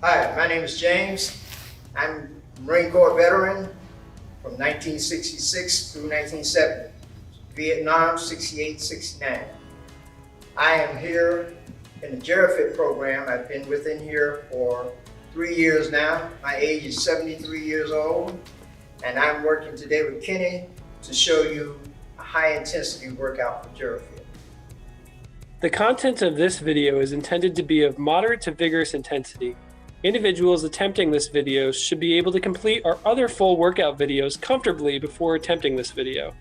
Hi, my name is James. I'm a Marine Corps veteran from 1966 through 1970. Vietnam, 68, 69. I am here in the Gerofit program. I've been within here for 3 years now. My age is 73 years old, and I'm working today with Kenny to show you a high-intensity workout for Gerofit. The content of this video is intended to be of moderate to vigorous intensity. Individuals attempting this video should be able to complete our other full workout videos comfortably before attempting this video.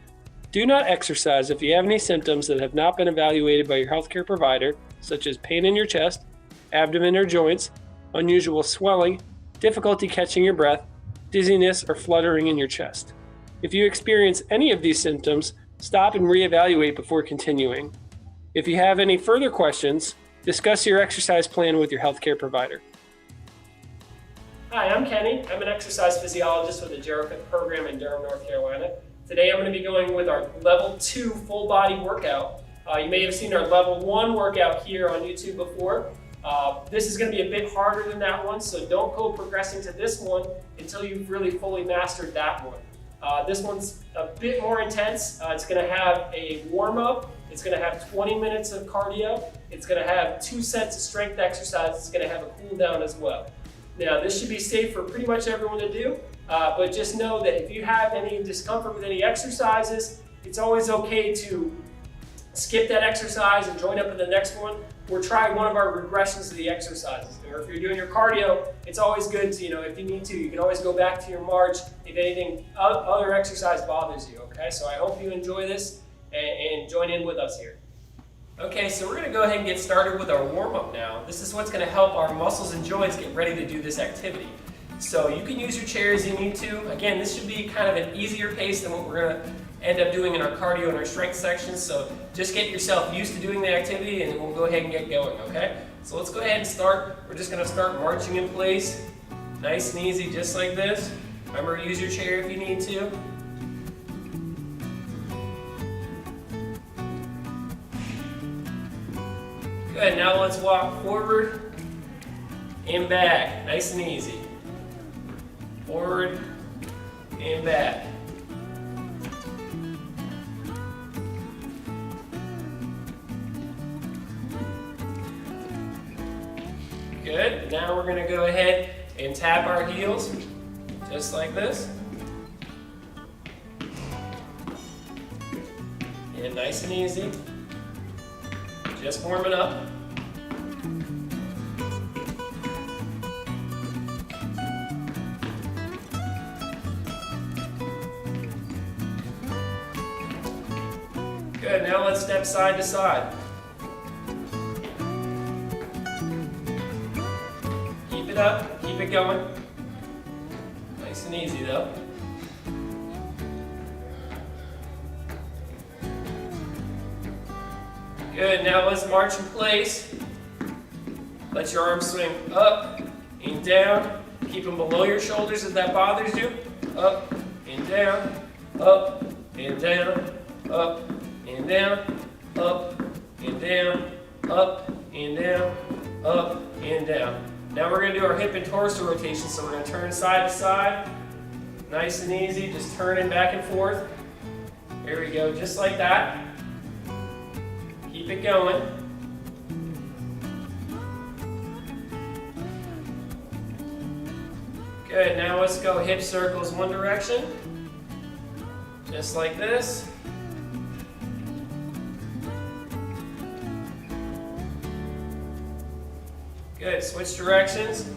Do not exercise if you have any symptoms that have not been evaluated by your healthcare provider, such as pain in your chest, abdomen or joints, unusual swelling, difficulty catching your breath, dizziness, or fluttering in your chest. If you experience any of these symptoms, stop and reevaluate before continuing. If you have any further questions, discuss your exercise plan with your healthcare provider. Hi, I'm Kenny. I'm an exercise physiologist with the Gerofit program in Durham, North Carolina. Today I'm going to be going with our level 2 full body workout. You may have seen our level 1 workout here on YouTube before. This is going to be a bit harder than that one, so don't go progressing to this one until you've really fully mastered that one. This one's a bit more intense. It's going to have a warm-up. It's going to have 20 minutes of cardio. It's going to have 2 sets of strength exercises. It's going to have a cool down as well. Now, this should be safe for pretty much everyone to do, but just know that if you have any discomfort with any exercises, it's always okay to skip that exercise and join up in the next one, or try one of our regressions of the exercises. Or if you're doing your cardio, it's always good to, if you need to, you can always go back to your march if anything other exercise bothers you, okay? So I hope you enjoy this and join in with us here. Okay, so we're going to go ahead and get started with our warm-up now. This is what's going to help our muscles and joints get ready to do this activity. So you can use your chair as you need to. Again, this should be kind of an easier pace than what we're going to end up doing in our cardio and our strength sections. So just get yourself used to doing the activity and we'll go ahead and get going, okay? So let's go ahead and start. We're just going to start marching in place. Nice and easy, just like this. Remember, use your chair if you need to. Good, now let's walk forward and back, nice and easy. Forward and back. Good, now we're gonna go ahead and tap our heels, just like this. And nice and easy. Just warming up. Good, now let's step side to side. Keep it up, keep it going. Nice and easy though. Good, now let's march in place. Let your arms swing up and down. Keep them below your shoulders if that bothers you. Up and down, up and down, up and down, up and down, up and down, up and down. Now we're going to do our hip and torso rotation, so we're going to turn side to side. Nice and easy, just turning back and forth. There we go, just like that. Keep it going. Good, now let's go hip circles one direction. Just like this. Good, switch directions.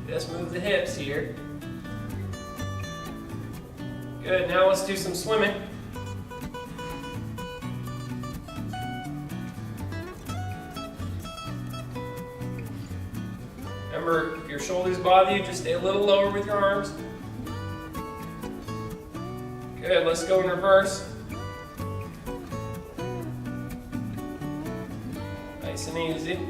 Just move the hips here. Good, now let's do some swimming. Remember, if your shoulders bother you, just stay a little lower with your arms. Good, let's go in reverse. Nice and easy.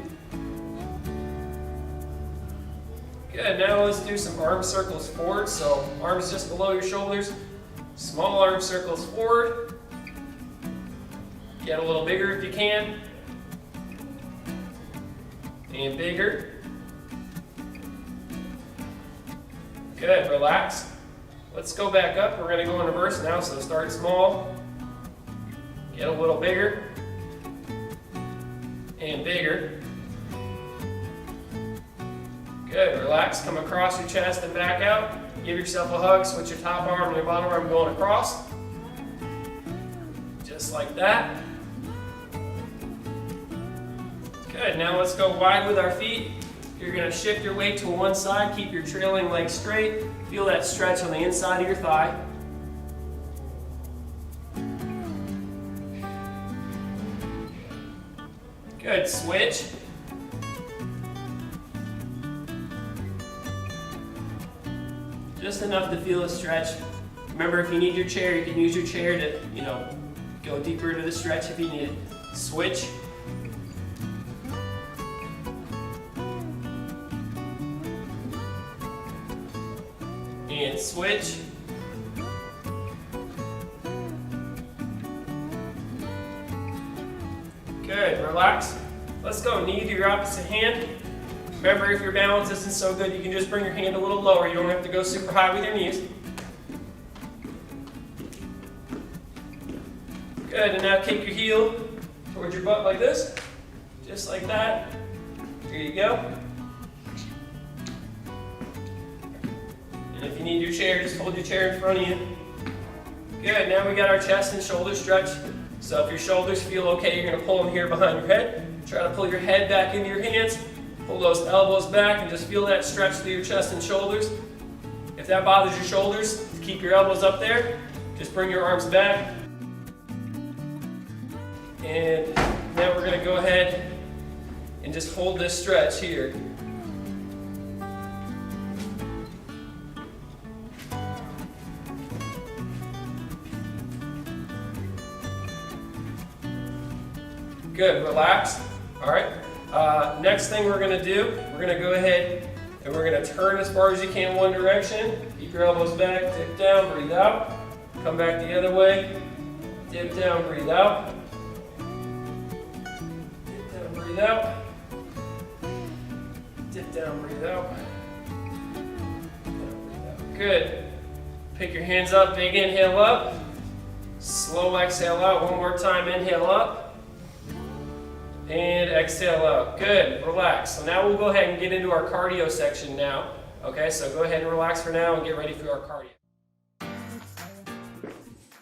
Good, now let's do some arm circles forward. So arms just below your shoulders. Small arm circles forward. Get a little bigger if you can. and bigger. Good, relax. Let's go back up. We're gonna go in reverse now, so start small, get a little bigger, and bigger. Good, relax, come across your chest and back out. Give yourself a hug, switch your top arm and your bottom arm going across. Just like that. Good, now let's go wide with our feet. You're gonna shift your weight to one side, keep your trailing leg straight. Feel that stretch on the inside of your thigh. Good, switch. Just enough to feel a stretch. Remember, if you need your chair, you can use your chair to, go deeper into the stretch if you need it. Switch. And switch. Good, relax. Let's go, knee to your opposite hand. Remember, if your balance isn't so good, you can just bring your hand a little lower. You don't have to go super high with your knees. Good, and now kick your heel towards your butt like this. Just like that. Here you go. And if you need your chair, just hold your chair in front of you. Good, now we got our chest and shoulder stretch. So if your shoulders feel okay, you're gonna pull them here behind your head. Try to pull your head back into your hands. Pull those elbows back and just feel that stretch through your chest and shoulders. If that bothers your shoulders, keep your elbows up there. Just bring your arms back. And now we're gonna go ahead and just hold this stretch here. Good, relax. All right. Next thing we're gonna do, we're gonna go ahead and we're gonna turn as far as you can one direction. Keep your elbows back, dip down, breathe out. Come back the other way. Dip down, breathe out. Dip down, breathe out. Dip down, breathe out. Good. Pick your hands up, big inhale up. Slow exhale out, one more time, inhale up. And exhale out. Good, relax. So now we'll go ahead and get into our cardio section now. Okay, so go ahead and relax for now and get ready for our cardio.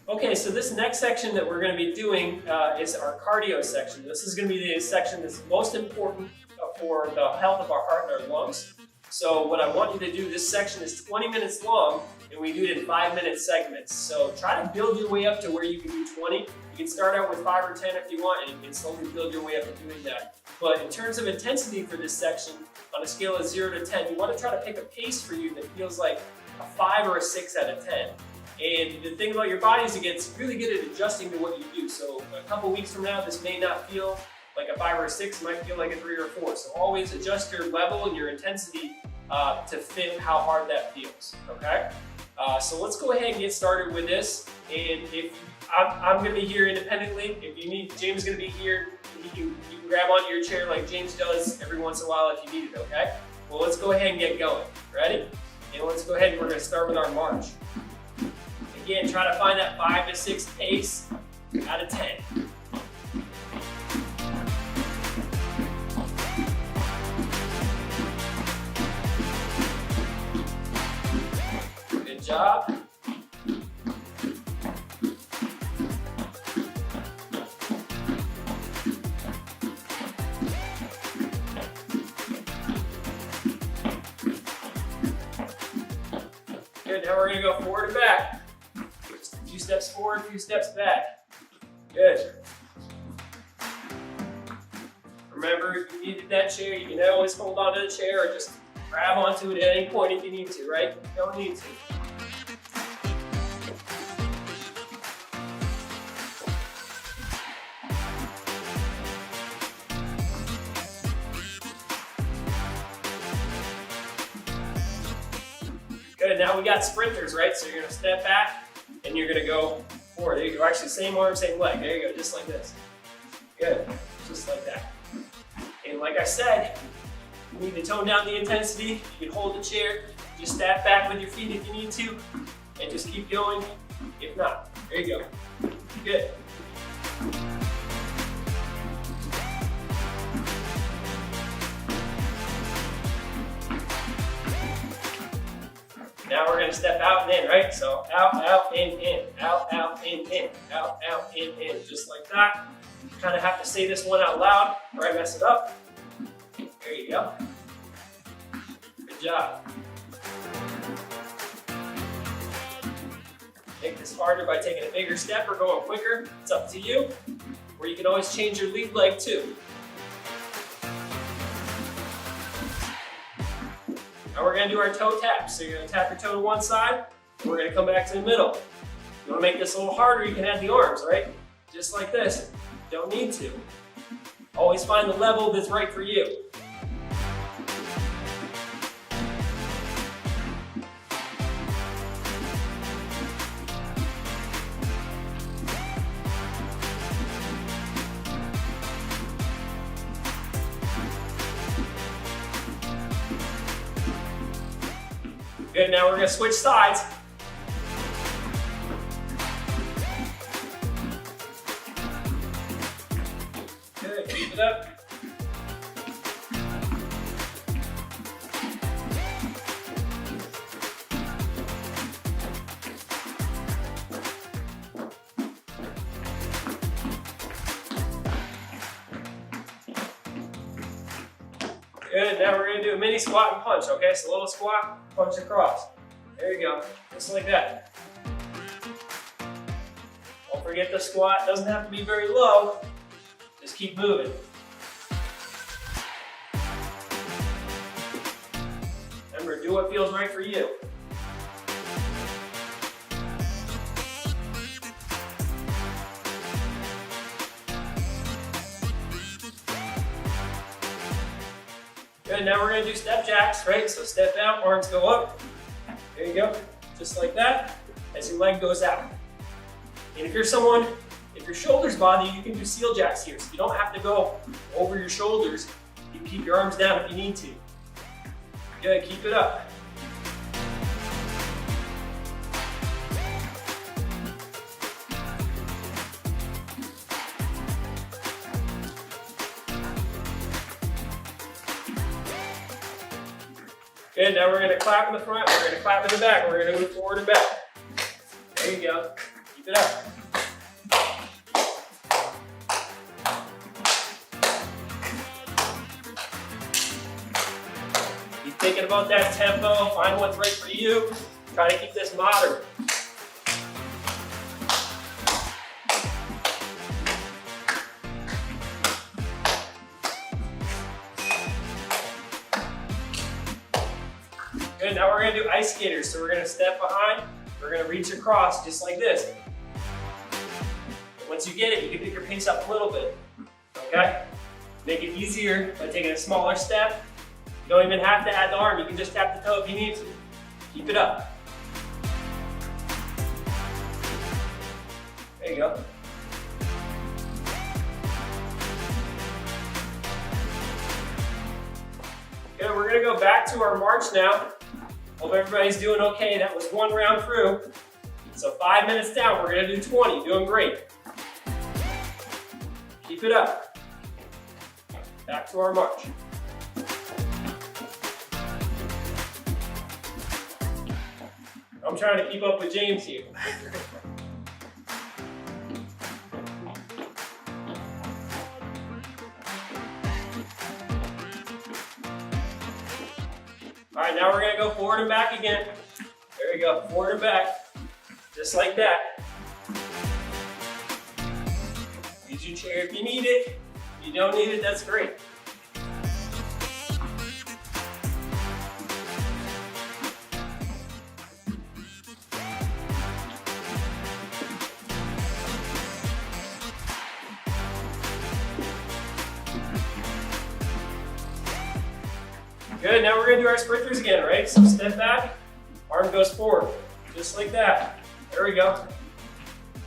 Okay, so this next section that we're going to be doing is our cardio section. This is going to be the section that's most important for the health of our heart and our lungs. So what I want you to do, this section is 20 minutes long, and we do it in 5-minute segments. So try to build your way up to where you can do 20. You can start out with 5 or 10 if you want, and you can slowly build your way up to doing that. But in terms of intensity for this section, on a scale of 0 to 10, you want to try to pick a pace for you that feels like a 5 or a 6 out of 10. And the thing about your body is it gets really good at adjusting to what you do. So a couple weeks from now, this may not feel like a 5 or a 6, it might feel like a 3 or a 4. So always adjust your level and your intensity to fit how hard that feels, okay? So let's go ahead and get started with this. And if I'm going to be here independently. If you need, James is going to be here. You can grab onto your chair like James does every once in a while if you need it, okay? Well, let's go ahead and get going. Ready? And let's go ahead and we're going to start with our march. Again, try to find that 5 to 6 pace out of 10. Good job. Good, now we're going to go forward and back. Just a few steps forward, a few steps back. Good. Remember, if you needed that chair, you can always hold onto the chair or just grab onto it at any point if you need to, right? You don't need to. Good, now we got sprinters, right? So you're gonna step back and you're gonna go forward. There you go, actually same arm, same leg. There you go, just like this. Good, just like that. And like I said, you need to tone down the intensity, you can hold the chair, just step back with your feet if you need to, and just keep going. If not, there you go. Good. Now we're going to step out and in, right? So out, in, out, in, out, in, just like that. You kind of have to say this one out loud or I mess it up. There you go. Good job. Make this harder by taking a bigger step or going quicker. It's up to you. Or you can always change your lead leg too. Now we're going to do our toe taps. So you're going to tap your toe to one side, and we're going to come back to the middle. If you want to make this a little harder, you can add the arms, right? Just like this. Don't need to. Always find the level that's right for you. Good, now we're going to switch sides. Good, keep it up. Good, now we're going to do a mini squat and punch, okay? So a little squat, punch across. There you go, just like that. Don't forget the squat, doesn't have to be very low. Just keep moving. Remember, do what feels right for you. Good, now we're going to do step jacks, right? So step out, arms go up. There you go, just like that, as your leg goes out. And if you're someone, if your shoulders bother you, you can do seal jacks here. So you don't have to go over your shoulders. You can keep your arms down if you need to. Good, keep it up. Good, now we're going to clap in the front, we're going to clap in the back, we're going to move forward and back. There you go. Keep it up. Keep thinking about that tempo, find what's right for you. Try to keep this moderate. Good, now we're going to do ice skaters. So we're going to step behind, we're going to reach across just like this. And once you get it, you can pick your pace up a little bit, okay? Make it easier by taking a smaller step. You don't even have to add the arm, you can just tap the toe if you need to. Keep it up. There you go. Good, we're going to go back to our march now. Hope everybody's doing okay. That was one round through. So 5 minutes down, we're going to do 20. Doing great. Keep it up. Back to our march. I'm trying to keep up with James here. All right, now we're gonna go forward and back again. There we go, forward and back, just like that. Use your chair if you need it. If you don't need it, that's great. Good, now we're gonna do our sprinters again, right? So step back, arm goes forward, just like that. There we go.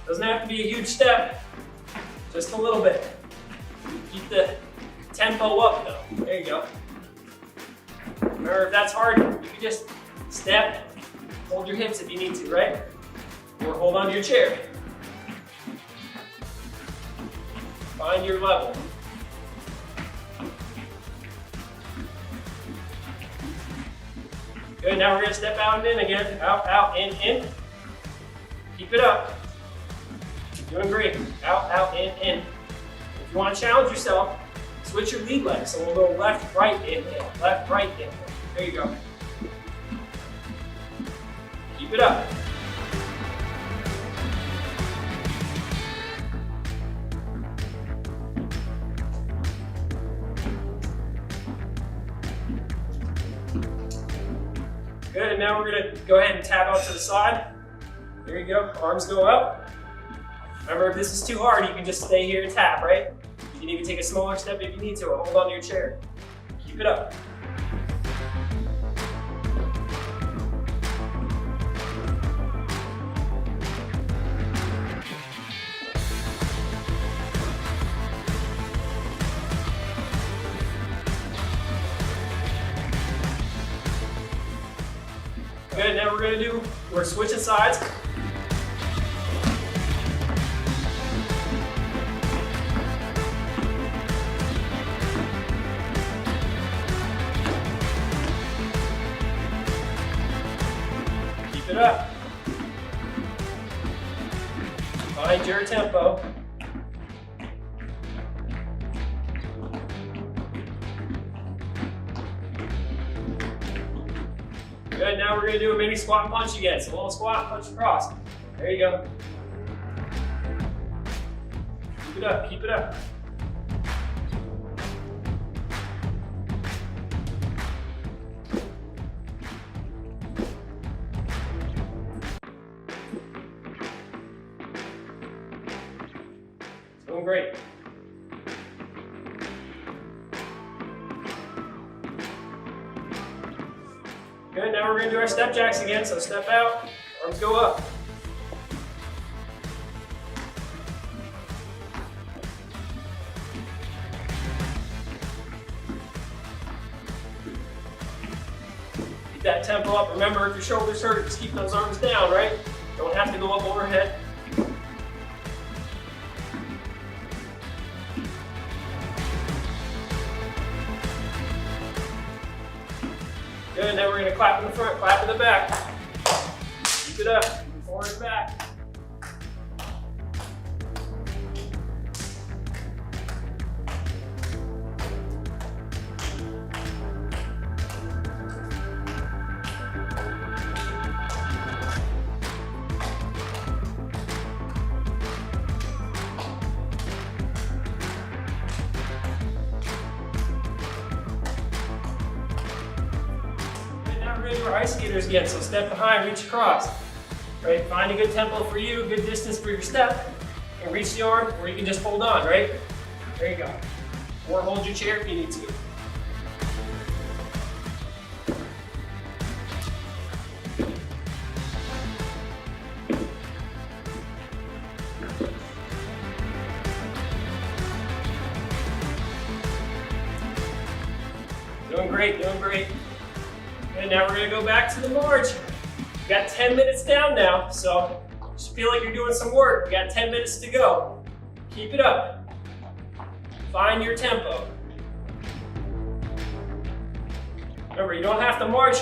Doesn't have to be a huge step, just a little bit. Keep the tempo up though, there you go. Remember, if that's hard, you can just step, hold your hips if you need to, right? Or hold onto your chair. Find your level. Good, now we're gonna step out and in again. Out, out, in. Keep it up. Doing great. Out, in. If you wanna challenge yourself, switch your lead leg. So we'll go left, right, inhale. Left, right, inhale. There you go. Keep it up. Good, and now we're gonna go ahead and tap out to the side. There you go, arms go up. Remember, if this is too hard, you can just stay here and tap, right? You can even take a smaller step if you need to, or hold onto your chair. Keep it up. Good, now we're switching sides. Keep it up. Find your tempo. Good, now we're gonna do a mini squat and punch again. So a little squat, punch across. There you go. Keep it up, keep it up. Doing great. Good, now we're gonna do our step jacks again. So step out, arms go up. Keep that tempo up. Remember, if your shoulders hurt, just keep those arms down, right? Don't have to go up overhead. Good, now we're gonna clap in the front, clap in the back. Keep it up, forward and back. We're gonna do our ice skaters again, so step behind, reach across. Right, find a good tempo for you, good distance for your step, and reach the arm, or you can just hold on, right? There you go. Or hold your chair if you need to. Doing great, doing great. And now we're gonna go back to the march. We got 10 minutes down now, so you should feel like you're doing some work. We got 10 minutes to go. Keep it up. Find your tempo. Remember, you don't have to march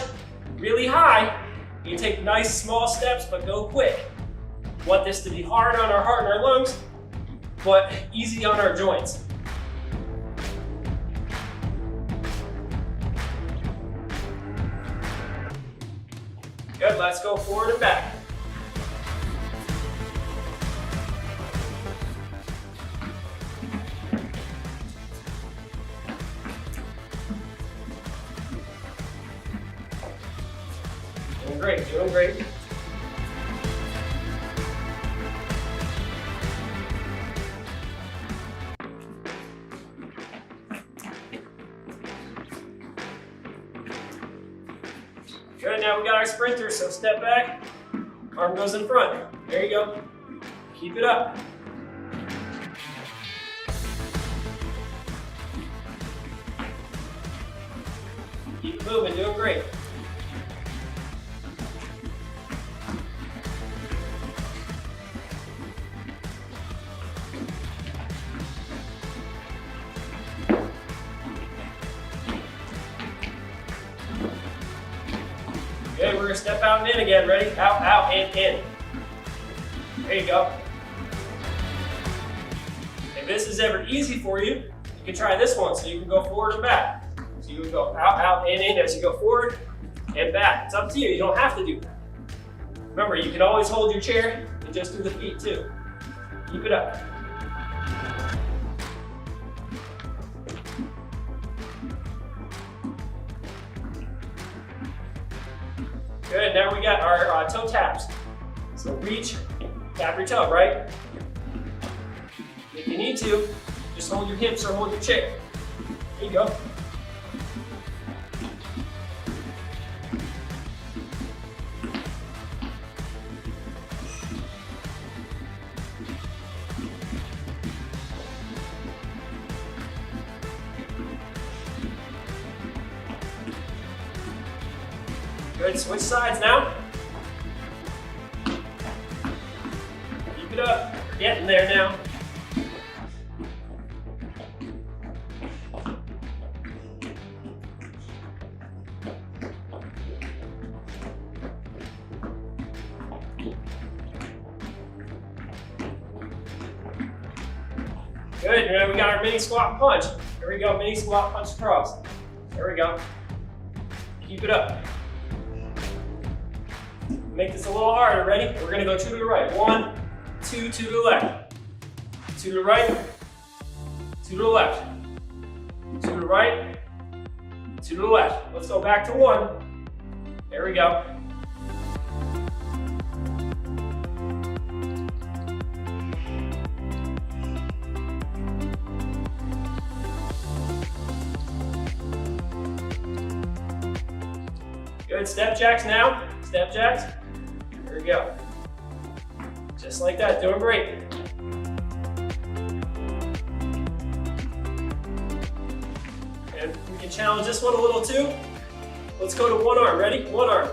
really high. You can take nice small steps, but go quick. We want this to be hard on our heart and our lungs, but easy on our joints. Good, let's go forward and back. Doing great, doing great. Good, now we got our sprinter, so step back, arm goes in front. There you go. Keep it up. Keep moving, doing great. Good, we're gonna step out and in again. Ready? Out, out, in. There you go. If this is ever easy for you, you can try this one so you can go forward and back. So you would go out, out, in as you go forward and back. It's up to you. You don't have to do that. Remember, you can always hold your chair and just do the feet too. Keep it up. Good, now we got our toe taps. So reach, tap your toe, right? If you need to, just hold your hips or hold your chair. There you go. Good, switch sides now. Keep it up, we're getting there now. Good, now we got our mini squat punch. Here we go, mini squat punch across. There we go. Keep it up. Make this a little harder, ready? We're gonna go 2 to the right. 1, 2, 2 to the left. 2 to the right, 2 to the left. 2 to the right, 2 to the left. Let's go back to 1. There we go. Good, step jacks now. Step jacks. There we go. Just like that, doing great. And we can challenge this one a little too. Let's go to one arm, ready? One arm.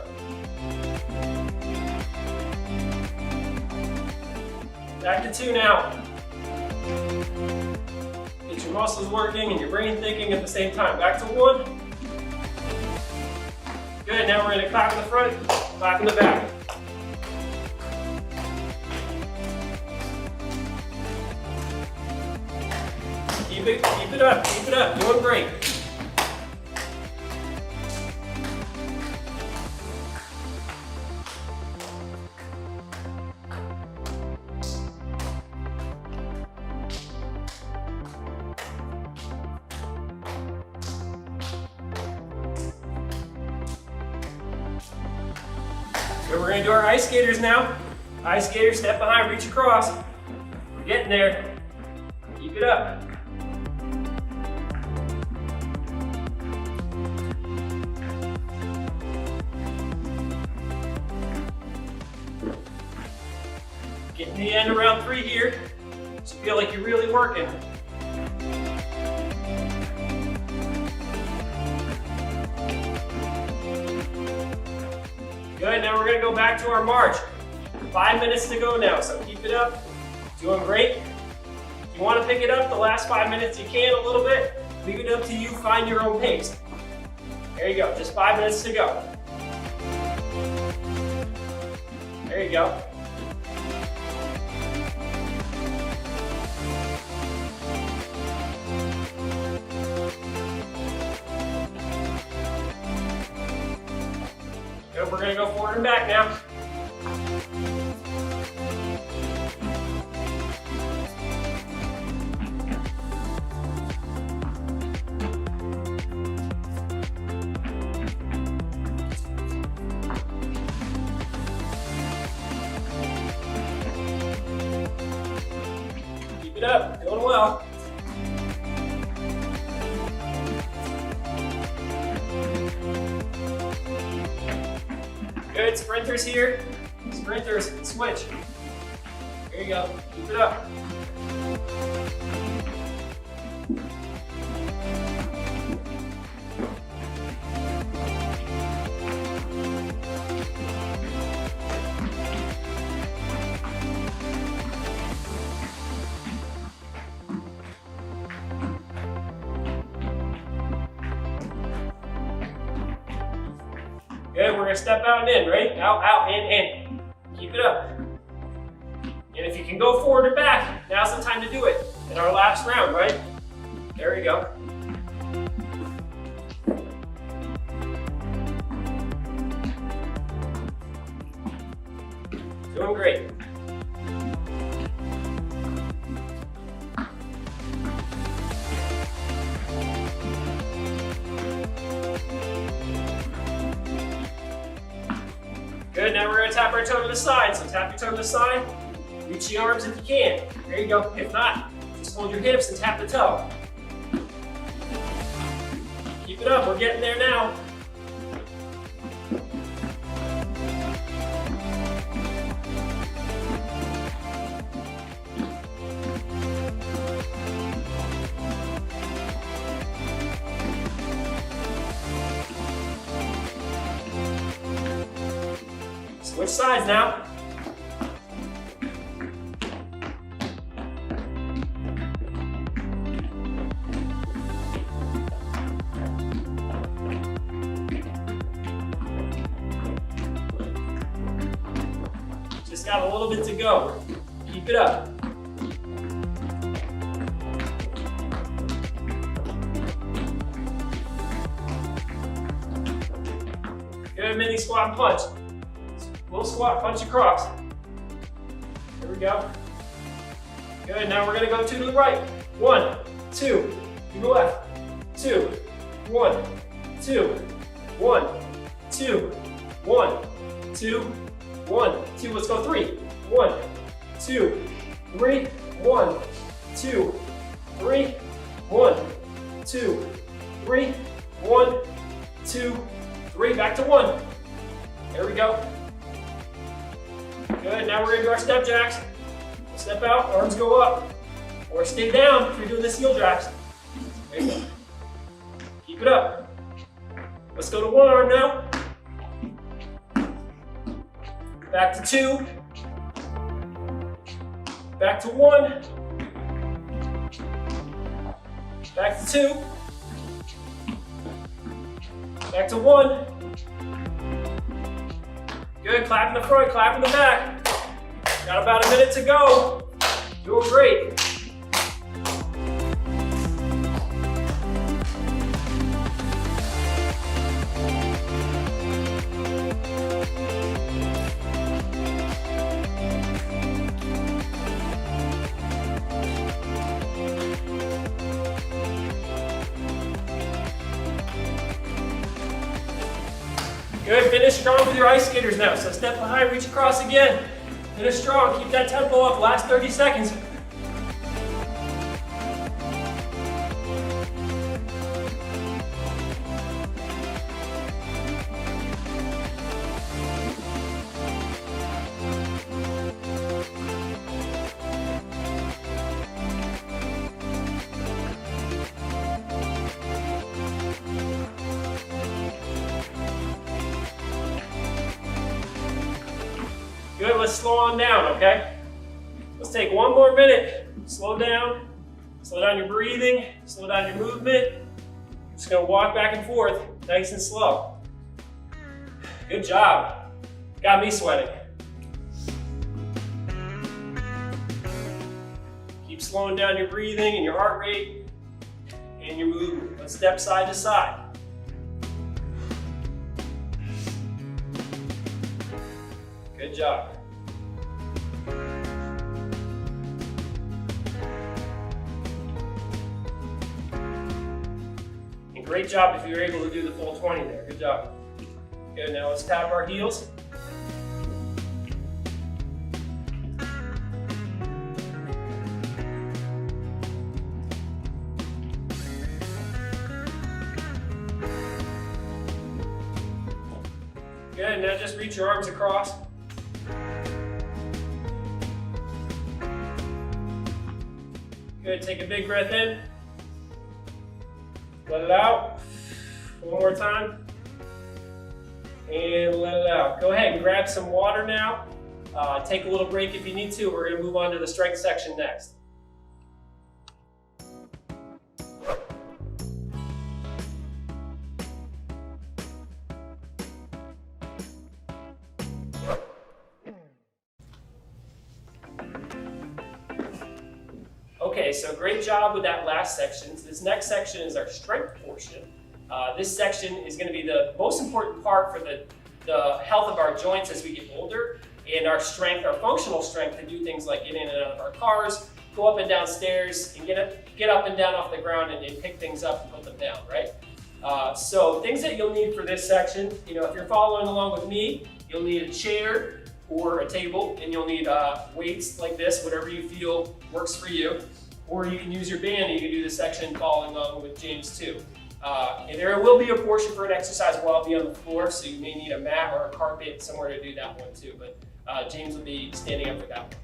Back to 2 now. Get your muscles working and your brain thinking at the same time. Back to 1. Good, now we're gonna clap in the front, clap in the back. Keep it up, doing great. Good, we're gonna do our ice skaters now. Ice skaters, step behind, reach across. We're getting there. Keep it up. Getting the end of round 3 here. So feel like you're really working. Good, now we're gonna go back to our march. 5 minutes to go now, so keep it up. Doing great. If you wanna pick it up the last 5 minutes, you can a little bit. Leave it up to you, find your own pace. There you go, just 5 minutes to go. There you go. Good, we're gonna go forward and back now. Keep it up, doing well. Good, sprinters here. Sprinters, switch. There you go, keep it up. Good, we're gonna step out and in, ready? Out, out, in. Keep it up. And if you can go forward or back, now's the time to do it in our last round, right? There you go. Doing great. Good, now we're gonna tap our toe to the side. So tap your toe to the side, reach the arms if you can. There you go. If not, just hold your hips and tap the toe. Keep it up, we're getting there now. Switch sides now. Just got a little bit to go. Keep it up. Good mini squat and punch. Little squat, punch across. Here we go. Good, now we're gonna go 2 to the right. 1, 2, to the left. 2, 1, 2, 1, 2, 1, 2, 1, 2. Let's go 3. 1, 2, 3, 1, 2, 3, 1, 2, 3, 1, 2, 3. Back to 1. There we go. Good, now we're gonna do our step jacks. Step out, arms go up. Or stay down if you're doing the heel jacks. There you go. Keep it up. Let's go to one arm now. Back to 2. Back to 1. Back to 2. Back to 1. Good, clap in the front, clap in the back. Got about a minute to go. Doing great. Good, finish strong with your ice skaters now. So step behind, reach across again. Finish strong, keep that tempo up, last 30 seconds. Good, let's slow on down, okay? Let's take one more minute. Slow down your breathing, slow down your movement. Just gonna walk back and forth, nice and slow. Good job. Got me sweating. Keep slowing down your breathing and your heart rate and your movement. Let's step side to side. Good job. And great job if you were able to do the full 20 there. Good job. Good, now let's tap our heels. Good, now just reach your arms across. Good, take a big breath in. Let it out. One more time. And let it out. Go ahead and grab some water now. Take a little break if you need to. We're going to move on to the strength section next. Okay, so great job with that last section. So this next section is our strength portion. This section is going to be the most important part for the health of our joints as we get older, and our strength, our functional strength to do things like get in and out of our cars, go up and down stairs, and get up and down off the ground and pick things up and put them down, right? So things that you'll need for this section, you know, if you're following along with me, you'll need a chair or a table, and you'll need weights like this, whatever you feel works for you. Or you can use your band and you can do this section following along with James too. And there will be a portion for an exercise while I'll be on the floor, so you may need a mat or a carpet somewhere to do that one too, but James will be standing up for that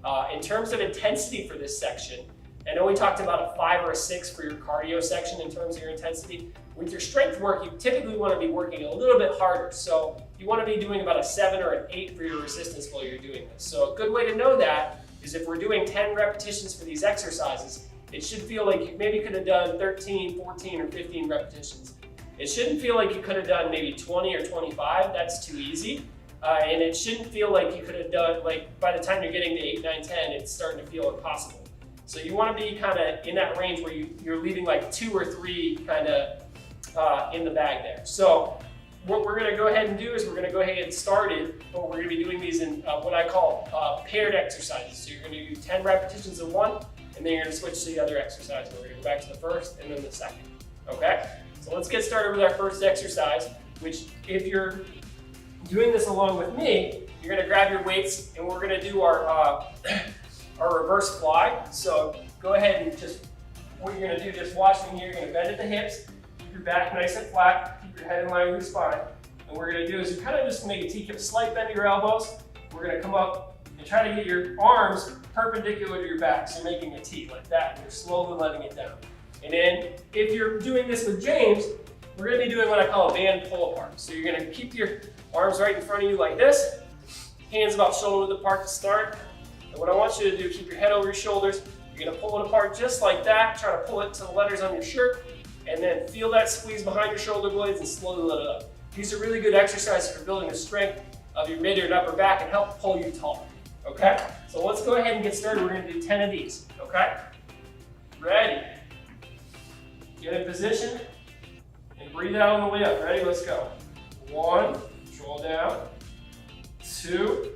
one. In terms of intensity for this section, I know we talked about a 5 or a 6 for your cardio section in terms of your intensity. With your strength work, you typically want to be working a little bit harder. So you want to be doing about a 7 or an 8 for your resistance while you're doing this. So a good way to know that is if we're doing 10 repetitions for these exercises, it should feel like you maybe could have done 13, 14, or 15 repetitions. It shouldn't feel like you could have done maybe 20 or 25. That's too easy. And it shouldn't feel like you could have done, like by the time you're getting to 8, 9, 10, it's starting to feel impossible. So you want to be kind of in that range where you're leaving like 2 or 3 kind of in the bag there. So what we're going to go ahead and do is we're going to go ahead and get started, but we're going to be doing these in what I call paired exercises. So you're going to do 10 repetitions of one, and then you're going to switch to the other exercise. We're going to go back to the first and then the second. Okay? So let's get started with our first exercise, which if you're doing this along with me, you're going to grab your weights and we're going to do our reverse fly. So go ahead and just, what you're going to do, just watch me here. You're going to bend at the hips, keep your back nice and flat, keep your head in line with your spine. And what we're going to do is you kind of just make a T, give a slight bend to your elbows. We're going to come up and try to get your arms perpendicular to your back. So making a T like that, and you're slowly letting it down. And then if you're doing this with James, we're going to be doing what I call a band pull apart. So you're going to keep your arms right in front of you like this, hands about shoulder width apart to start. And what I want you to do, keep your head over your shoulders. You're going to pull it apart just like that. Try to pull it to the letters on your shirt, and then feel that squeeze behind your shoulder blades and slowly let it up. These are really good exercises for building the strength of your mid and upper back and help pull you tall. Okay? So let's go ahead and get started. We're going to do 10 of these. Okay? Ready? Get in position and breathe out on the way up. Ready? Let's go. 1, control down. 2,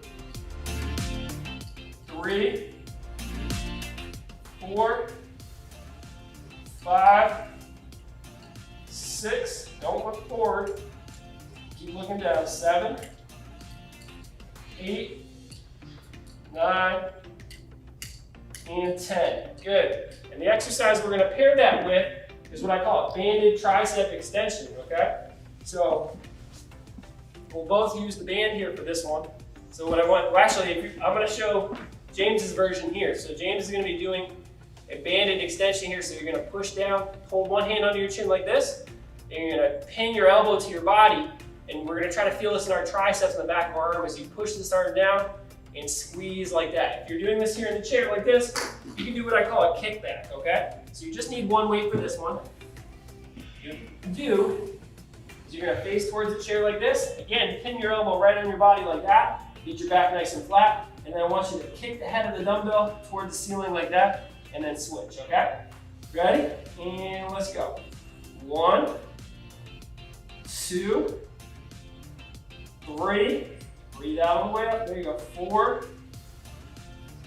3, 4, 5, 6, don't look forward, keep looking down, 7, 8, 9, and 10. Good. And the exercise we're going to pair that with is what I call a banded tricep extension, okay? So we'll both use the band here for this one. So what I want, well actually, I'm going to show James's version here. So James is going to be doing a banded extension here. So you're going to push down, hold one hand under your chin like this, and you're going to pin your elbow to your body. And we're going to try to feel this in our triceps in the back of our arm as you push this arm down and squeeze like that. If you're doing this here in the chair like this, you can do what I call a kickback, okay? So you just need one weight for this one. You do is you're going to face towards the chair like this. Again, pin your elbow right on your body like that. Get your back nice and flat. And then I want you to kick the head of the dumbbell towards the ceiling like that, and then switch, okay? Ready? And let's go. 1, 2, 3, breathe out all the way up. There you go. 4,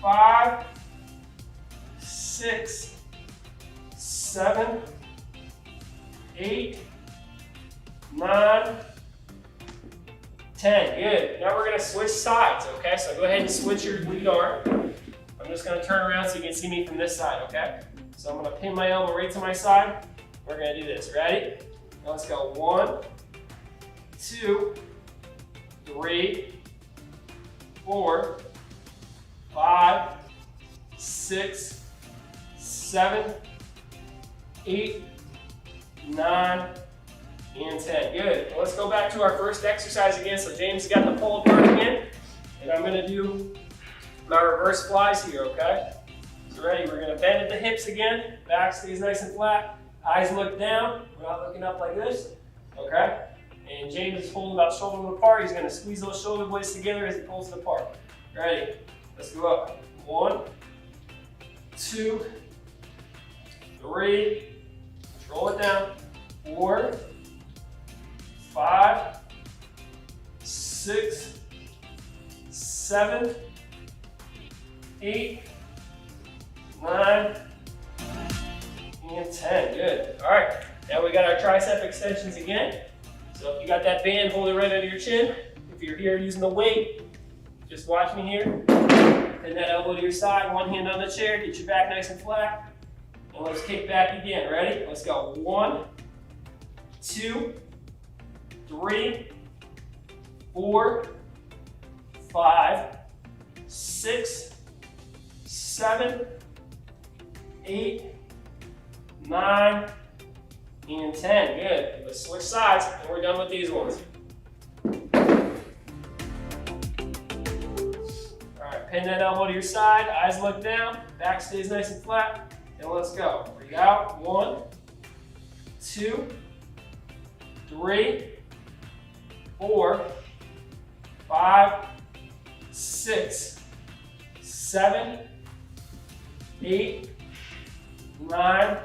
5, 6, 7, 8, 9, 10. Good. Now we're going to switch sides, okay? So go ahead and switch your lead arm. I'm just going to turn around so you can see me from this side, okay? So I'm going to pin my elbow right to my side. We're going to do this. Ready? Now let's go. 1, 2, 3, 4, 5, 6, 7, 8, 9, and 10. Good. Well, let's go back to our first exercise again. So James got the pull apart again, and I'm going to do my reverse flies here, okay? So ready, we're going to bend at the hips again. Back stays nice and flat. Eyes look down. We're not looking up like this, okay? And James is holding about shoulder width apart. He's going to squeeze those shoulder blades together as he pulls it apart. Ready? Let's go up. 1, 2, 3, control it down, 4, 5, 6, 7, 8, 9, and 10. Good. All right. Now we got our tricep extensions again. So if you got that band, hold it right under your chin. If you're here using the weight, just watch me here. Pin that elbow to your side, one hand on the chair, get your back nice and flat. And let's kick back again. Ready? Let's go. 1, 2, 3, 4, 5, 6, 7, 8, 9, and 10. Good. Let's switch sides and we're done with these ones. All right, pin that elbow to your side, eyes look down, back stays nice and flat, and let's go. Breathe out. 1, 2, 3, 4, 5, 6, 7, 8, 9,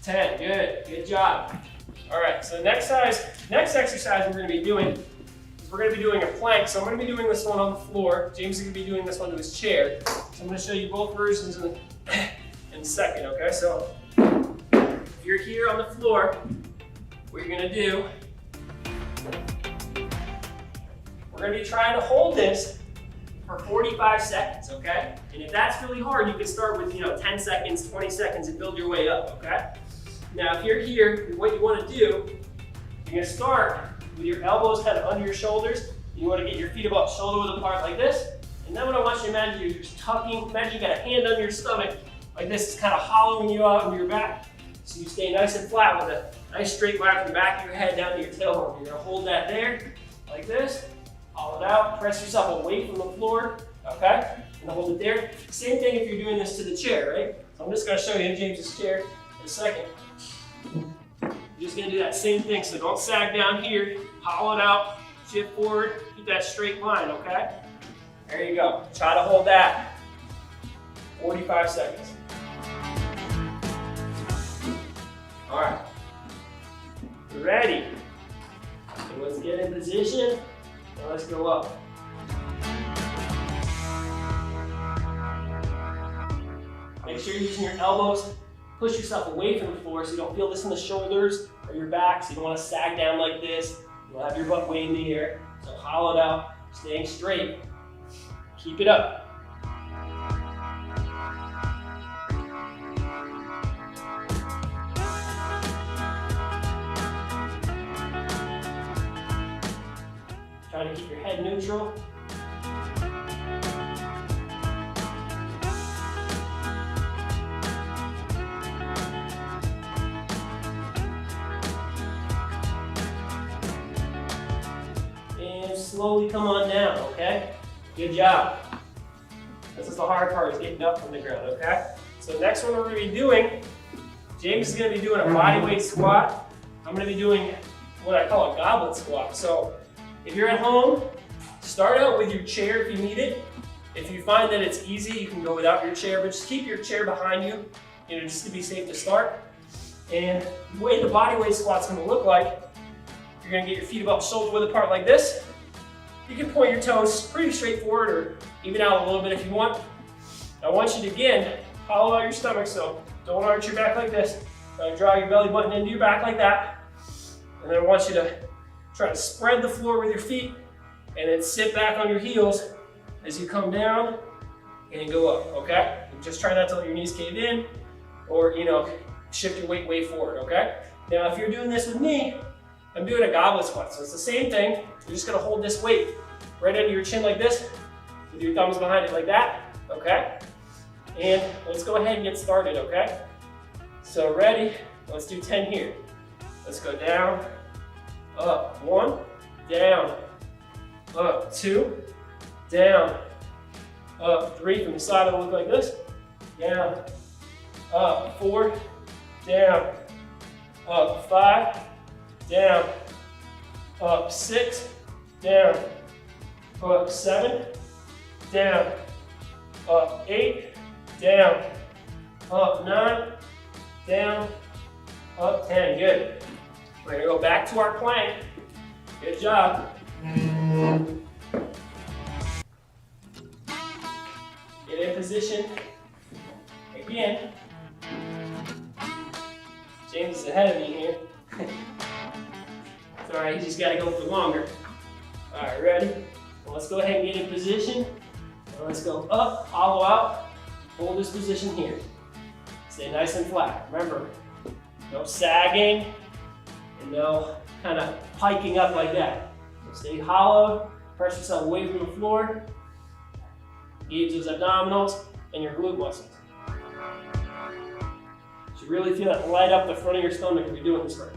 10. Good. Good job. All right. So next exercise we're going to be doing is we're going to be doing a plank. So I'm going to be doing this one on the floor. James is going to be doing this one to his chair. So I'm going to show you both versions in a second. Okay. So if you're here on the floor, what you're going to do, we're going to be trying to hold this for 45 seconds, okay? And if that's really hard, you can start with, 10 seconds, 20 seconds, and build your way up, okay? Now, if you're here, what you want to do, you're going to start with your elbows kind of under your shoulders. You want to get your feet about shoulder width apart like this. And then what I want you to imagine, you're just tucking, imagine you got a hand on your stomach like this. It's kind of hollowing you out into your back. So you stay nice and flat with a nice straight line from the back of your head down to your tailbone. You're going to hold that there, like this. Hollow it out, press yourself away from the floor, okay? And hold it there. Same thing if you're doing this to the chair, right? So I'm just gonna show you in James's chair in a second. You're just gonna do that same thing, so don't sag down here, hollow it out, shift forward, keep that straight line, okay? There you go. Try to hold that 45 seconds. All right, ready? So let's get in position. Now let's go up. Make sure you're using your elbows. Push yourself away from the floor so you don't feel this in the shoulders or your back. So you don't want to sag down like this. You'll have your butt way in the air. So hollow it out, staying straight. Keep it up. Try to keep your head neutral. And slowly come on down, okay? Good job. This is the hard part, is getting up from the ground, okay? So next one we're gonna be doing, James is gonna be doing a bodyweight squat. I'm gonna be doing what I call a goblet squat. So if you're at home, start out with your chair if you need it. If you find that it's easy, you can go without your chair, but just keep your chair behind you, just to be safe to start. And the way the bodyweight squat's gonna look like, you're gonna get your feet about shoulder width apart like this. You can point your toes pretty straightforward or even out a little bit if you want. I want you to, again, hollow out your stomach, so don't arch your back like this. Draw your belly button into your back like that. And then I want you to try to spread the floor with your feet and then sit back on your heels as you come down and go up, okay? And just try not to let your knees cave in or, shift your weight way forward, okay? Now, if you're doing this with me, I'm doing a goblet squat. So it's the same thing. You're just gonna hold this weight right under your chin like this with your thumbs behind it like that, okay? And let's go ahead and get started, okay? So ready? Let's do 10 here. Let's go down, up, 1, down, up, 2, down, up, 3, from the side it'll look like this, down, up, 4, down, up, 5, down, up, 6, down, up, 7, down, up, 8, down, up, 9, down, up, 10, good. We're gonna go back to our plank. Good job. Get in position. Again. James is ahead of me here. It's alright, he's just gotta go for longer. Alright, ready? Well, let's go ahead and get in position. And let's go up, hollow out. Hold this position here. Stay nice and flat. Remember, no sagging and no kind of hiking up like that. Stay hollow, press yourself away from the floor. Engage those abdominals and your glute muscles. You should really feel that light up the front of your stomach if you're doing this right.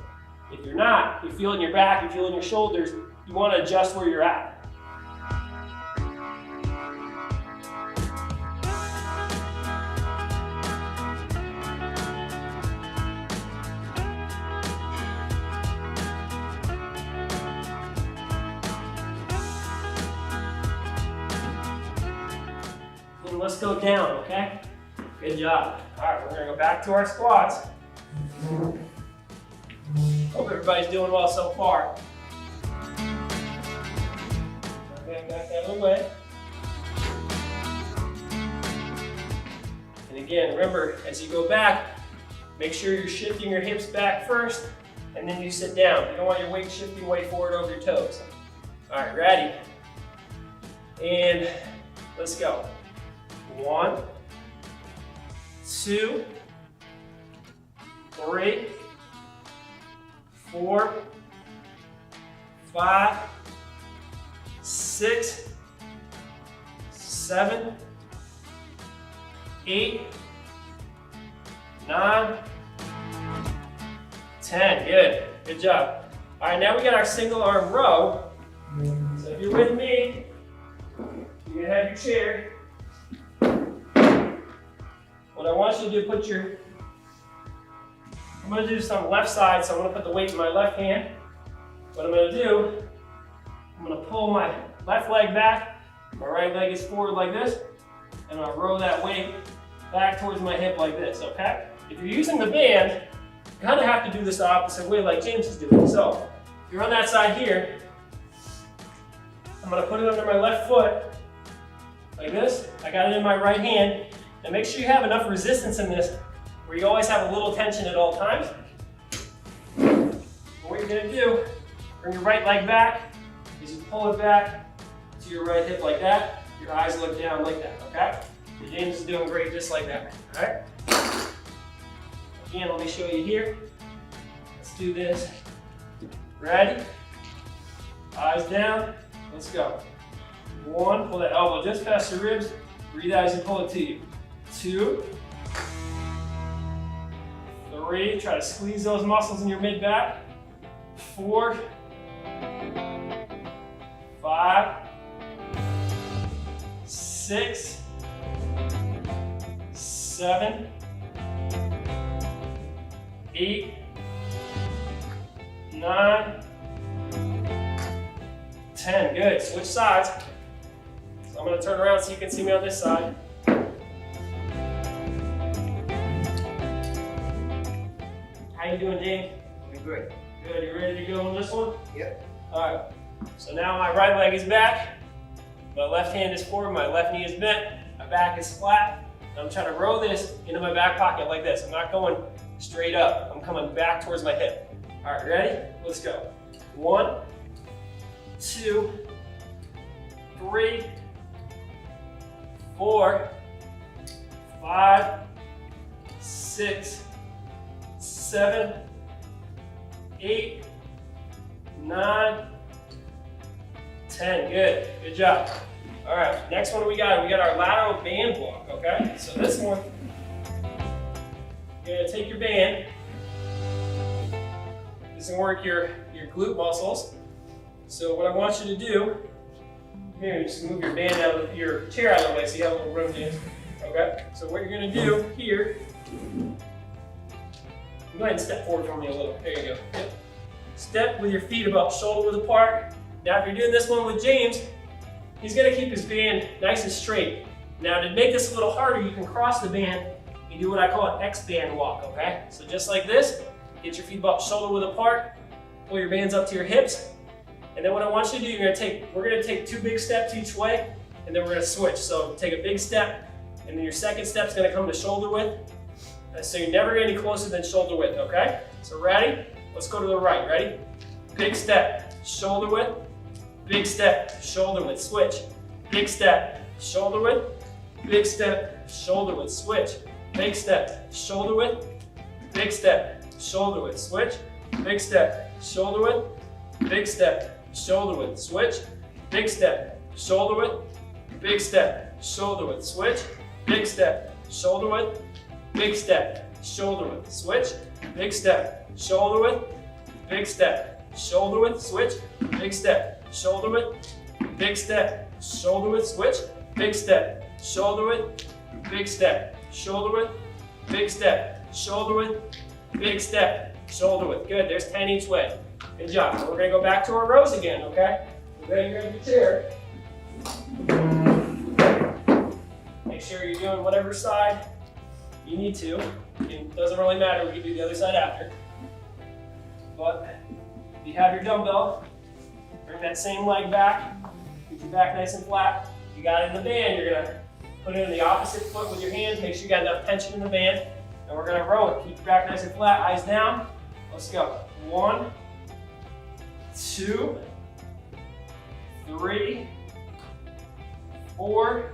If you're not, you're feeling your back, you're feeling your shoulders, you want to adjust where you're at. And let's go down, okay? Good job. All right, we're gonna go back to our squats. Hope everybody's doing well so far. Okay, back out of the way. And again, remember, as you go back, make sure you're shifting your hips back first, and then you sit down. You don't want your weight shifting way forward over your toes. All right, ready? And let's go. 1, 2, 3, 4, 5, 6, 7, 8, 9, 10. Good. Good job. All right, now we got our single arm row. So if you're with me, you're gonna have your chair. What I want you to do, I'm going to do this on the left side, so I'm going to put the weight in my left hand. What I'm going to do, I'm going to pull my left leg back, my right leg is forward like this, and I'll roll that weight back towards my hip like this, okay? If you're using the band, you kind of have to do this the opposite way like James is doing. So, if you're on that side here, I'm going to put it under my left foot, like this. I got it in my right hand. And make sure you have enough resistance in this where you always have a little tension at all times. And what you're gonna do, bring your right leg back, is you pull it back to your right hip like that. Your eyes look down like that, okay? And James is doing great just like that, all right? Again, let me show you here. Let's do this. Ready? Eyes down, let's go. 1, pull that elbow just past your ribs. Breathe out as you pull it to you. 2, 3, try to squeeze those muscles in your mid-back. 4, 5, 6, 7, 8, 9, 10. Good. Switch sides. So I'm going to turn around so you can see me on this side. How you doing, James? Doing great. Good. You ready to go on this one? Yep. All right. So now my right leg is back. My left hand is forward. My left knee is bent. My back is flat. And I'm trying to row this into my back pocket like this. I'm not going straight up. I'm coming back towards my hip. All right, ready? Let's go. 1, 2, 3, 4, 5, 6, 7, 8, 9, 10. Good. Good job. All right. Next one we got our lateral band block. Okay. So this one, you're gonna take your band. This is gonna work your glute muscles. So what I want you to do here, just move your band out of your chair out of the way so you have a little room to. Okay. So what you're gonna do here. Go ahead and step forward for me a little. There you go. Yep. Step with your feet about shoulder width apart. Now if you're doing this one with James, he's gonna keep his band nice and straight. Now to make this a little harder, you can cross the band and you do what I call an X-band walk, okay? So just like this, get your feet about shoulder width apart, pull your bands up to your hips, and then what I want you to do, we're gonna take 2 big steps each way, and then we're gonna switch. So take a big step, and then your second step's gonna come to shoulder width. So you're never gonna be closer than shoulder width, okay? So ready? Let's go to the right, ready? Big step, shoulder width, big step, shoulder width, switch. Big step, shoulder width, big step, shoulder width, switch. Big step, shoulder width, big step, shoulder width, switch. Big step, shoulder width, big step, shoulder width, switch. Big step, shoulder width, big step, shoulder width, switch. Big step, shoulder width, big step, shoulder width, switch. Big step, shoulder width, big step, shoulder width, switch. Big step, shoulder width, big step, shoulder width, switch. Big step, shoulder width, big step, shoulder width, big step, shoulder width, big step, shoulder width. Good, there's 10 each way. Good job. Now we're gonna go back to our rows again, okay? Ready, grab your chair. Make sure you're doing whatever side you need to. It doesn't really matter, we can do the other side after. But if you have your dumbbell, bring that same leg back, get your back nice and flat. If you got it in the band, you're gonna put it in the opposite foot with your hands, make sure you got enough tension in the band, and we're gonna row it. Keep your back nice and flat, eyes down. Let's go. 1, 2, 3, 4,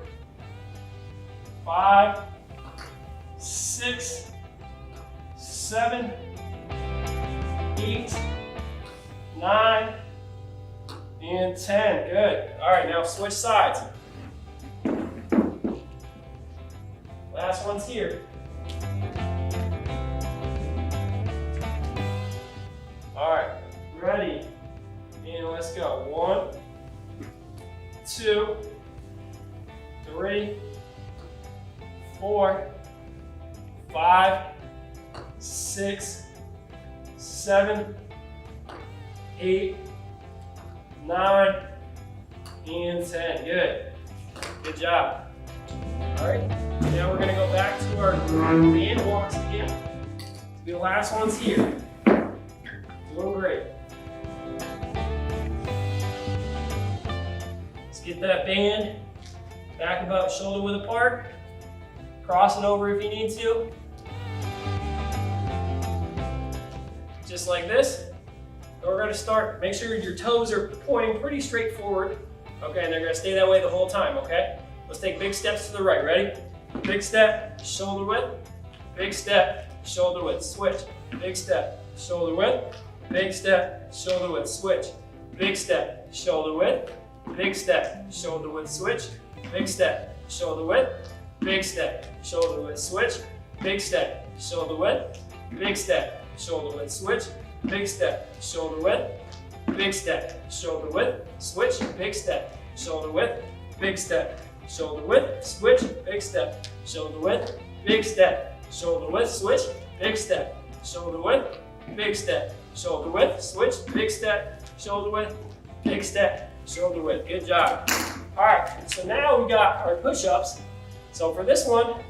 5, 6, 7, 8, 9, and 10. Good. All right, now switch sides. Last one's here. All right, ready? And let's go. 1, 2, 3, 4, 5, 6, 7, 8, 9, and 10. Good. Good job. All right. Now we're gonna go back to our band walks again. The last one's here. Doing great. Let's get that band back about shoulder width apart. Cross it over if you need to. Just like this. And we're gonna start, make sure your toes are pointing pretty straight forward. Okay, and they're gonna stay that way the whole time, okay? Let's take big steps to the right, ready? Big step, shoulder width. Big step, shoulder width, switch. Big step, shoulder width. Big step, shoulder width, switch. Big step, shoulder width. Big step, shoulder width, switch. Big step, shoulder width. Big step, shoulder width, switch. Big step, shoulder width. Big step, shoulder width, switch. Big step, shoulder width. Big step, shoulder width, switch. Big step, shoulder width. Big step, shoulder width, switch. Big step, shoulder width. Big step, shoulder width, switch. Big step, shoulder width. Big step, shoulder width, switch. Big step, shoulder width. Big step, shoulder width. Good job. All right, so now we got our push-ups. So for this one,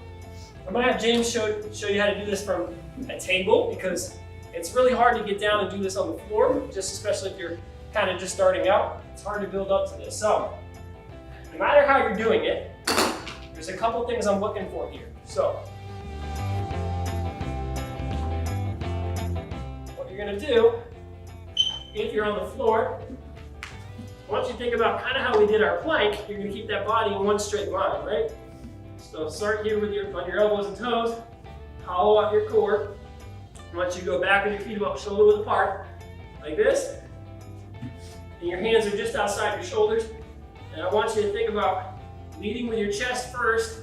I'm gonna have James show you how to do this from a table because it's really hard to get down and do this on the floor, just especially if you're kind of just starting out. It's hard to build up to this. So no matter how you're doing it, there's a couple things I'm looking for here. So what you're gonna do, if you're on the floor, once you think about kind of how we did our plank, you're gonna keep that body in one straight line, right? So start here with on your elbows and toes, hollow out your core. Once you go back with your feet about shoulder width apart, like this, and your hands are just outside your shoulders. And I want you to think about leading with your chest first,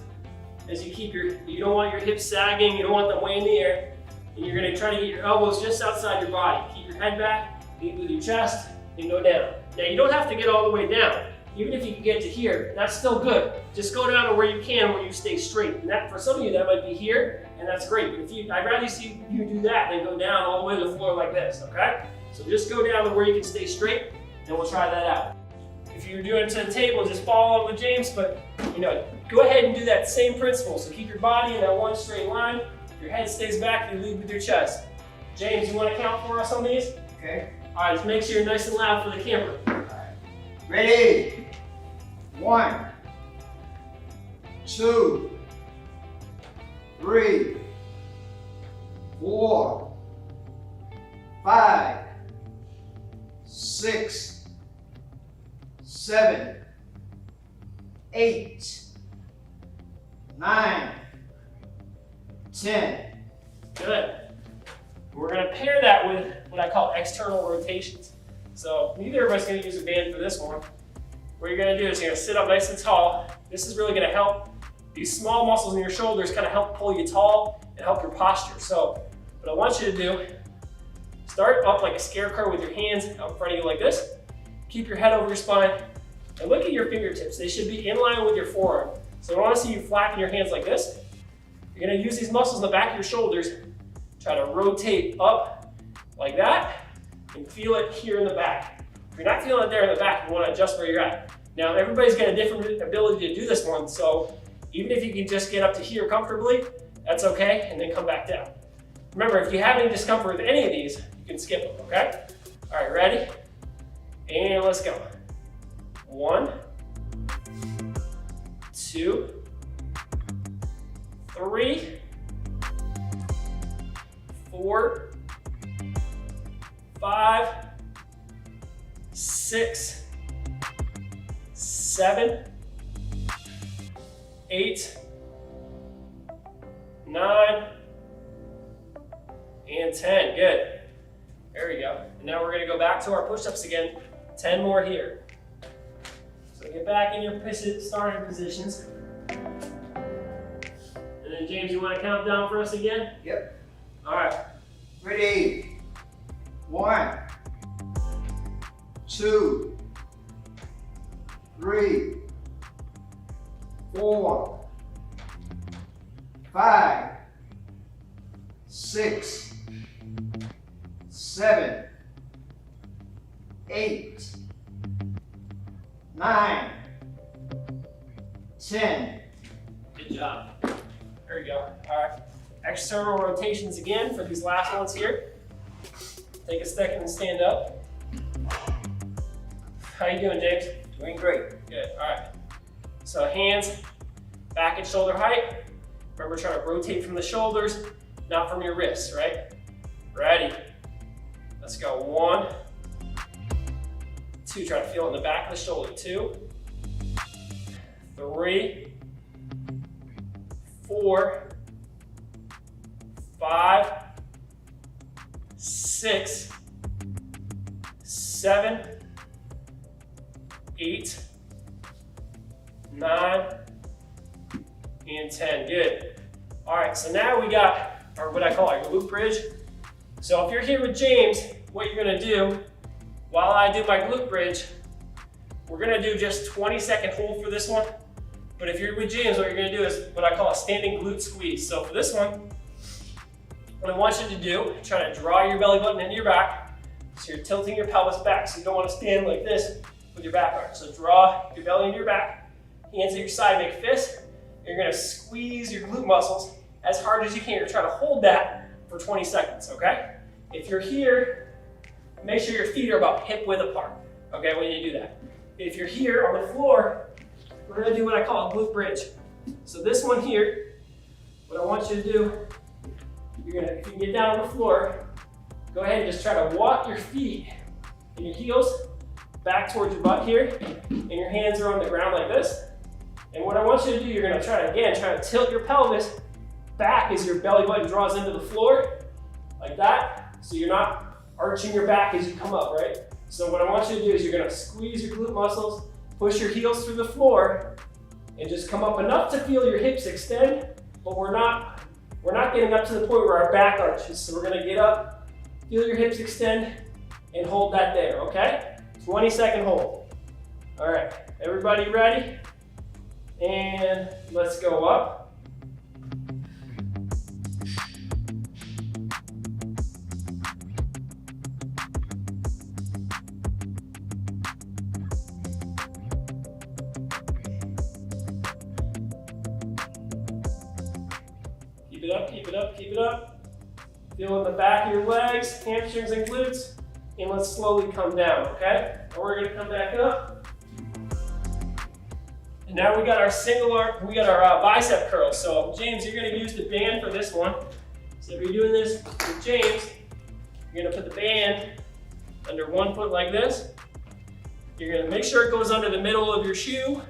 as you keep you don't want your hips sagging, you don't want them way in the air, and you're gonna try to get your elbows just outside your body. Keep your head back, lead with your chest, and go down. Now you don't have to get all the way down. Even if you can get to here, that's still good. Just go down to where you can, where you stay straight. And that, for some of you, that might be here, and that's great. But I'd rather see you do that than go down all the way to the floor like this, okay? So just go down to where you can stay straight, and we'll try that out. If you're doing it to the table, just follow along with James, but go ahead and do that same principle. So keep your body in that one straight line. Your head stays back, you lead with your chest. James, you want to count for us on these? Okay. All right, just make sure you're nice and loud for the camera. All right. Ready? 1, 2, 3, 4, 5, 6, 7, 8, 9, 10. Good. We're going to pair that with what I call external rotations. So neither of us is going to use a band for this one. What you're going to do is you're going to sit up nice and tall. This is really going to help. These small muscles in your shoulders kind of help pull you tall and help your posture. So what I want you to do, start up like a scarecrow with your hands out in front of you like this. Keep your head over your spine and look at your fingertips. They should be in line with your forearm. So I want to see you flapping your hands like this. You're going to use these muscles in the back of your shoulders. Try to rotate up like that and feel it here in the back. If you're not feeling it there in the back, you want to adjust where you're at. Now everybody's got a different ability to do this one, so even if you can just get up to here comfortably, that's okay, and then come back down. Remember, if you have any discomfort with any of these, you can skip them, okay? All right, ready? And let's go. 1, 2, 3, 4, 5, 6, 7, 8, 9, and 10. Good. There we go. And now we're going to go back to our push-ups again. 10 more here. So get back in your starting positions. And then James, you want to count down for us again? Yep. All right. Ready? 1, 2, 3, 4, 5, 6, 7, 8, 9, 10. Good job. There we go. All right. External rotations again for these last ones here. Take a second and stand up. How you doing, James? Doing great. Good. All right. So hands back at shoulder height. Remember, trying to rotate from the shoulders, not from your wrists, right? Ready. Let's go. 1, 2. Try to feel it in the back of the shoulder. 2, 3, 4, 5, 6, 7, 8, 9, and 10. Good. All right, so now we got our what I call our glute bridge. So if you're here with James, what you're gonna do, while I do my glute bridge, we're gonna do just 20-second hold for this one. But if you're with James, what you're gonna do is what I call a standing glute squeeze. So for this one, what I want you to do, try to draw your belly button into your back. So you're tilting your pelvis back. So you don't want to stand like this with your back arch. So draw your belly into your back, hands at your side, make fists. You're gonna squeeze your glute muscles as hard as you can. You're trying to hold that for 20 seconds, okay? If you're here, make sure your feet are about hip width apart, okay, when you do that. If you're here on the floor, we're gonna do what I call a glute bridge. So this one here, what I want you to do, if you can get down on the floor, go ahead and just try to walk your feet and your heels back towards your butt here, and your hands are on the ground like this. And what I want you to do, you're gonna try to tilt your pelvis back as your belly button draws into the floor, like that. So you're not arching your back as you come up, right? So what I want you to do is you're gonna squeeze your glute muscles, push your heels through the floor, and just come up enough to feel your hips extend, but we're not getting up to the point where our back arches. So we're gonna get up, feel your hips extend, and hold that there, okay? 20-second hold. All right, everybody ready? And let's go up. it up, keep it up, keep it up. Feel in the back of your legs, hamstrings and glutes, and let's slowly come down, okay? And we're gonna come back up. And now we got our single arm, we got our bicep curls. So James, you're gonna use the band for this one. So if you're doing this with James, you're gonna put the band under one foot like this. You're gonna make sure it goes under the middle of your shoe,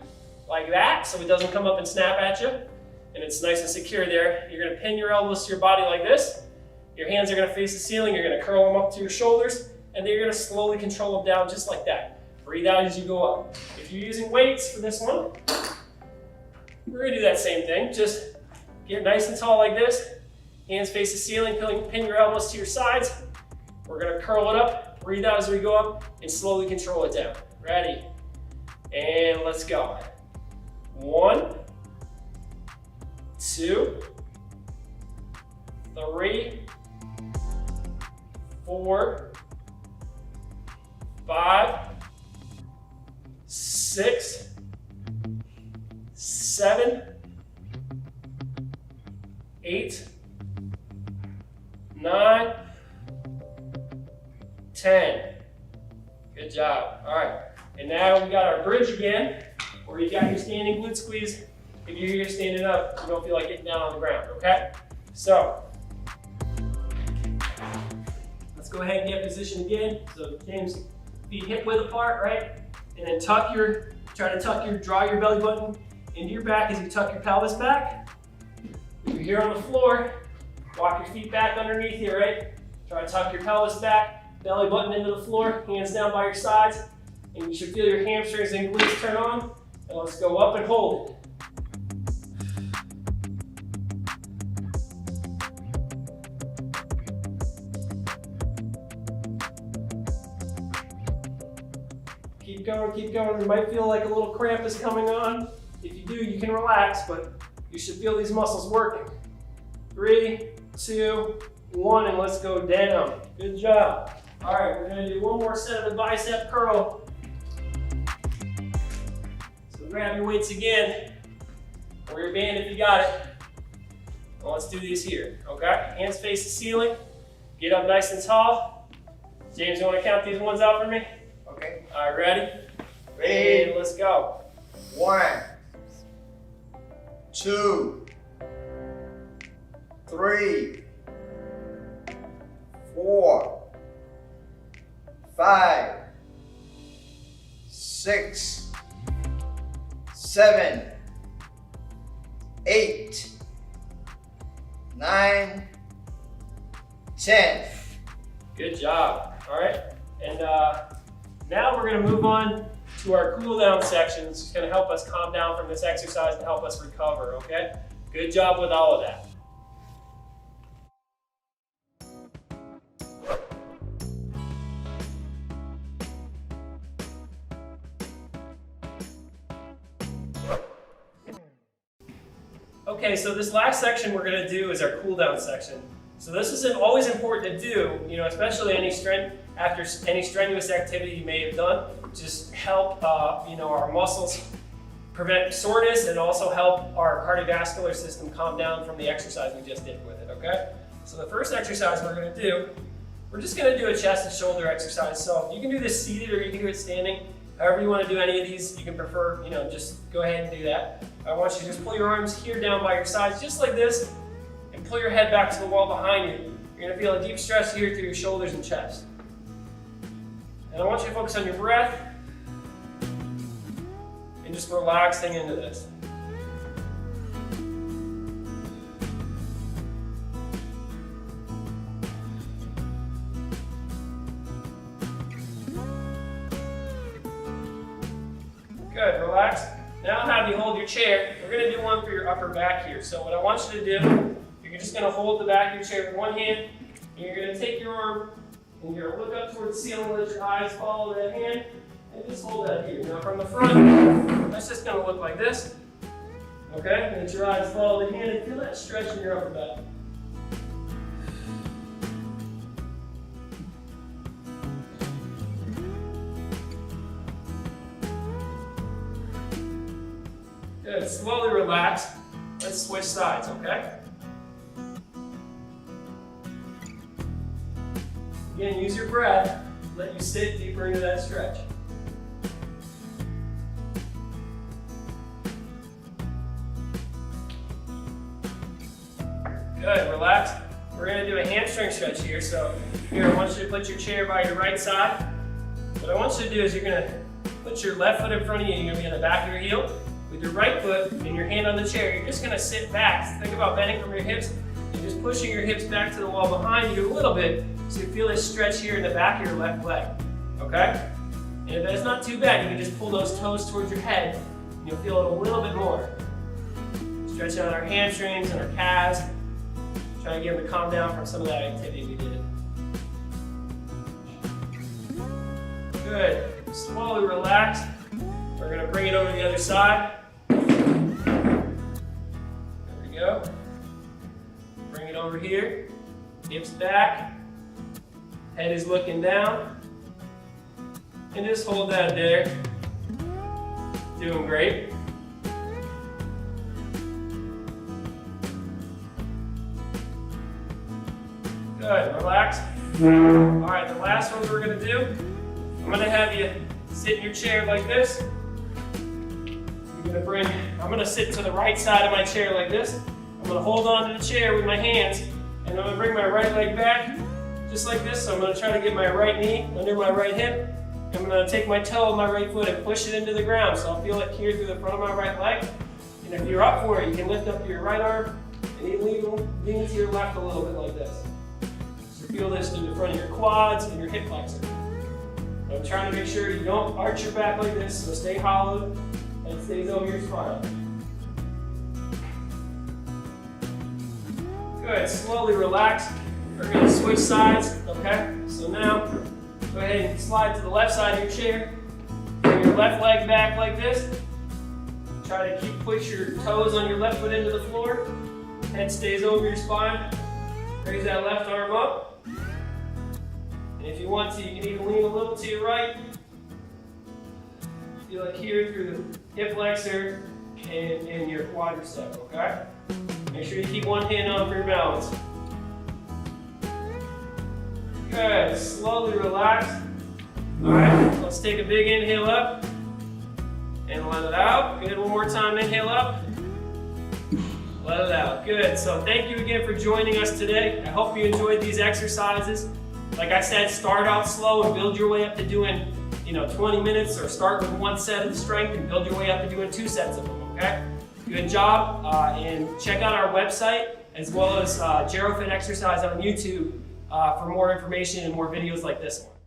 like that, so it doesn't come up and snap at you. And it's nice and secure there. You're gonna pin your elbows to your body like this. Your hands are gonna face the ceiling. You're gonna curl them up to your shoulders, and then you're gonna slowly control them down just like that. Breathe out as you go up. If you're using weights for this one, we're gonna do that same thing. Just get nice and tall like this. Hands face the ceiling, pin your elbows to your sides. We're gonna curl it up, breathe out as we go up, and slowly control it down. Ready? And let's go. 1, 2, 3, 4, 5, 6, 7, 8, 9, 10. Good job. All right. And now we got our bridge again, where you got your standing glute squeeze. If you're here standing up, you don't feel like getting down on the ground, okay? So, let's go ahead and get position again. So James, feet hip width apart, right? And then draw your belly button into your back as you tuck your pelvis back. If you're here on the floor, walk your feet back underneath you, right? Try to tuck your pelvis back, belly button into the floor, hands down by your sides, and you should feel your hamstrings and glutes turn on. And let's go up and hold it. Keep going, keep going. You might feel like a little cramp is coming on. If you do, you can relax, but you should feel these muscles working. 3, 2, 1, and let's go down. Good job. All right, we're gonna do one more set of the bicep curl. So grab your weights again, or your band if you got it. Well, let's do these here, okay? Hands face the ceiling. Get up nice and tall. James, you wanna count these ones out for me? Okay. All right, ready? Ready. And let's go. 1, 2, 3, 4, 5, 6, 7, 8, 9, 10. Good job. All right, and now we're going to move on to our cool down sections. It's going to help us calm down from this exercise and help us recover, okay? Good job with all of that. Okay, so this last section we're going to do is our cool down section. So this is always important to do, especially after any strenuous activity you may have done. Just help, our muscles prevent soreness and also help our cardiovascular system calm down from the exercise we just did with it, okay? So the first exercise we're gonna do, we're just gonna do a chest and shoulder exercise. So you can do this seated or you can do it standing. However you wanna do any of these, you can prefer, just go ahead and do that. I want you to just pull your arms here down by your sides, just like this, and pull your head back to the wall behind you. You're gonna feel a deep stretch here through your shoulders and chest. And I want you to focus on your breath and just relaxing into this. Good, relax. Now I'll have you hold your chair. We're gonna do one for your upper back here. So what I want you to do, you're just gonna hold the back of your chair with one hand, and you're gonna take your arm, and you're gonna look up towards the ceiling, let your eyes follow that hand, and just hold that here. Now from the front, that's just gonna look like this. Okay, let your eyes follow the hand and feel that stretch in your upper back. Good, slowly relax. Let's switch sides, okay? Again, use your breath. Let you sit deeper into that stretch. Good, relax. We're gonna do a hamstring stretch here. So here, I want you to put your chair by your right side. What I want you to do is you're gonna put your left foot in front of you. You're gonna be on the back of your heel. With your right foot and your hand on the chair, you're just gonna sit back. Think about bending from your hips. You're just pushing your hips back to the wall behind you a little bit so you feel this stretch here in the back of your left leg, okay? And if that's not too bad, you can just pull those toes towards your head and you'll feel it a little bit more. Stretch out our hamstrings and our calves. Try to get them to calm down from some of that activity we did. Good. Slowly relax. We're going to bring it over to the other side. There we go. Bring it over here. Hips back. Head is looking down. And just hold that there. Doing great. Good, relax. All right, the last one we're gonna do, I'm gonna have you sit in your chair like this. I'm gonna sit to the right side of my chair like this. I'm gonna hold on to the chair with my hands, and I'm gonna bring my right leg back, just like this. So I'm gonna try to get my right knee under my right hip. I'm gonna take my toe of my right foot and push it into the ground. So I'll feel it here through the front of my right leg. And if you're up for it, you can lift up your right arm and you lean to your left a little bit like this. Feel this through the front of your quads and your hip flexor. I'm trying to make sure you don't arch your back like this, so stay hollow and stays over your spine. Good, slowly relax. We're gonna switch sides, okay? So now, go ahead and slide to the left side of your chair. Bring your left leg back like this. Try to push your toes on your left foot into the floor. Head stays over your spine. Raise that left arm up. And if you want to, you can even lean a little to your right. Feel it here through the hip flexor and your quadricep, okay? Make sure you keep one hand on for your balance. Good, slowly relax. All right, let's take a big inhale up and let it out. Good, one more time, inhale up. Let it out. Good. So thank you again for joining us today. I hope you enjoyed these exercises. Like I said, start out slow and build your way up to doing, 20 minutes, or start with one set of the strength and build your way up to doing 2 sets of them, okay? Good job. And check out our website as well as Gerofit exercise on YouTube for more information and more videos like this one.